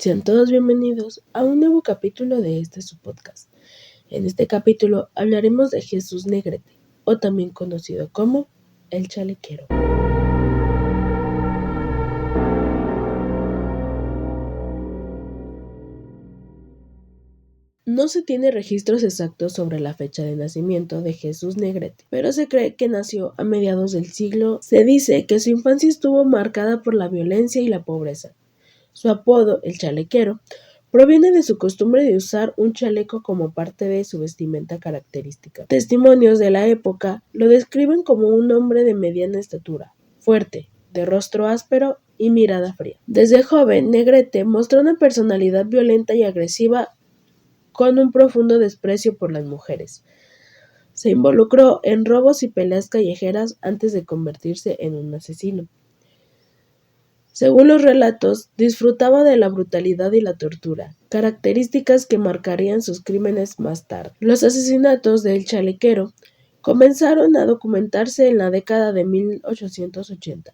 Sean todos bienvenidos a un nuevo capítulo de su podcast. En este capítulo hablaremos de Jesús Negrete, o también conocido como el Chalequero. No se tiene registros exactos sobre la fecha de nacimiento de Jesús Negrete, pero se cree que nació a mediados del siglo. Se dice que su infancia estuvo marcada por la violencia y la pobreza. Su apodo, el Chalequero, proviene de su costumbre de usar un chaleco como parte de su vestimenta característica. Testimonios de la época lo describen como un hombre de mediana estatura, fuerte, de rostro áspero y mirada fría. Desde joven, Negrete mostró una personalidad violenta y agresiva con un profundo desprecio por las mujeres. Se involucró en robos y peleas callejeras antes de convertirse en un asesino. Según los relatos, disfrutaba de la brutalidad y la tortura, características que marcarían sus crímenes más tarde. Los asesinatos del Chalequero comenzaron a documentarse en la década de 1880.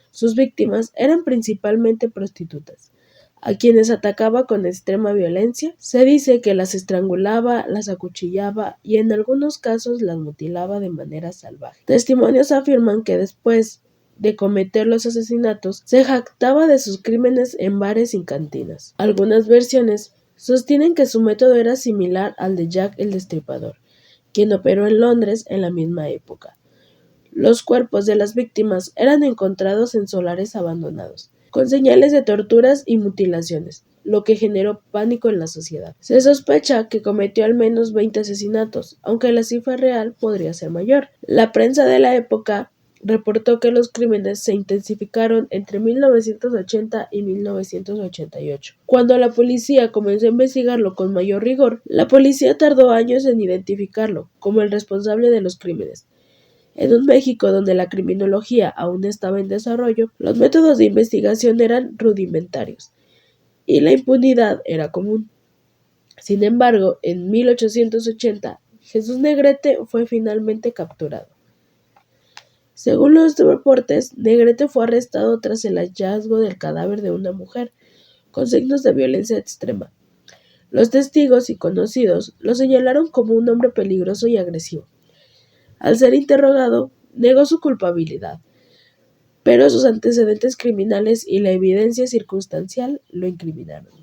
Sus víctimas eran principalmente prostitutas, a quienes atacaba con extrema violencia. Se dice que las estrangulaba, las acuchillaba y en algunos casos las mutilaba de manera salvaje. Testimonios afirman que después de cometer los asesinatos, se jactaba de sus crímenes en bares y cantinas. Algunas versiones sostienen que su método era similar al de Jack el Destripador, quien operó en Londres en la misma época. Los cuerpos de las víctimas eran encontrados en solares abandonados, con señales de torturas y mutilaciones, lo que generó pánico en la sociedad. Se sospecha que cometió al menos 20 asesinatos, aunque la cifra real podría ser mayor. La prensa de la época reportó que los crímenes se intensificaron entre 1980 y 1988. Cuando la policía comenzó a investigarlo con mayor rigor, la policía tardó años en identificarlo como el responsable de los crímenes. En un México donde la criminología aún estaba en desarrollo, los métodos de investigación eran rudimentarios y la impunidad era común. Sin embargo, en 1880, Jesús Negrete fue finalmente capturado. Según los reportes, Negrete fue arrestado tras el hallazgo del cadáver de una mujer, con signos de violencia extrema. Los testigos y conocidos lo señalaron como un hombre peligroso y agresivo. Al ser interrogado, negó su culpabilidad, pero sus antecedentes criminales y la evidencia circunstancial lo incriminaron.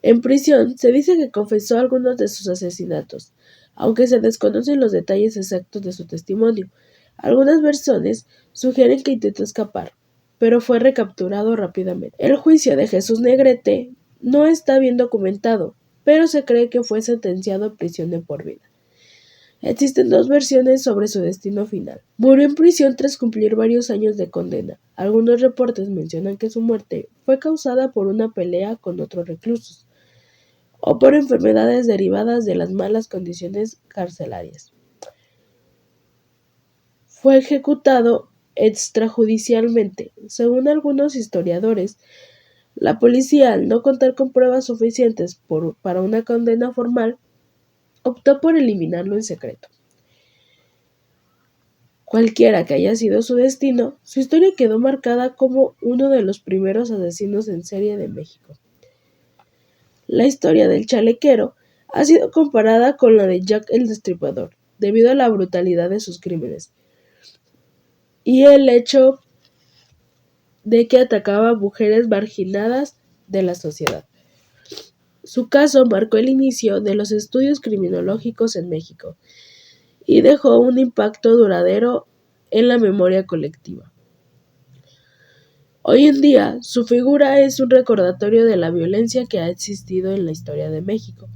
En prisión, se dice que confesó algunos de sus asesinatos, aunque se desconocen los detalles exactos de su testimonio. Algunas versiones sugieren que intentó escapar, pero fue recapturado rápidamente. El juicio de Jesús Negrete no está bien documentado, pero se cree que fue sentenciado a prisión de por vida. Existen dos versiones sobre su destino final. Murió en prisión tras cumplir varios años de condena. Algunos reportes mencionan que su muerte fue causada por una pelea con otros reclusos o por enfermedades derivadas de las malas condiciones carcelarias. Fue ejecutado extrajudicialmente. Según algunos historiadores, la policía, al no contar con pruebas suficientes para una condena formal, optó por eliminarlo en secreto. Cualquiera que haya sido su destino, su historia quedó marcada como uno de los primeros asesinos en serie de México. La historia del Chalequero ha sido comparada con la de Jack el Destripador, debido a la brutalidad de sus crímenes y el hecho de que atacaba a mujeres marginadas de la sociedad. Su caso marcó el inicio de los estudios criminológicos en México y dejó un impacto duradero en la memoria colectiva. Hoy en día, su figura es un recordatorio de la violencia que ha existido en la historia de México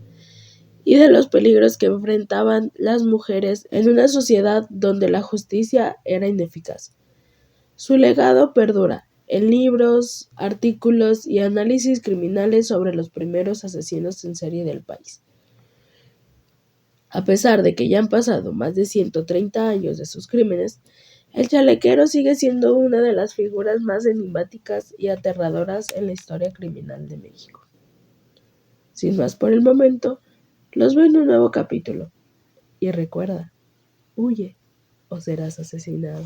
y de los peligros que enfrentaban las mujeres en una sociedad donde la justicia era ineficaz. Su legado perdura en libros, artículos y análisis criminales sobre los primeros asesinos en serie del país. A pesar de que ya han pasado más de 130 años de sus crímenes, el Chalequero sigue siendo una de las figuras más enigmáticas y aterradoras en la historia criminal de México. Sin más por el momento, los veo en un nuevo capítulo. Y recuerda, huye o serás asesinado.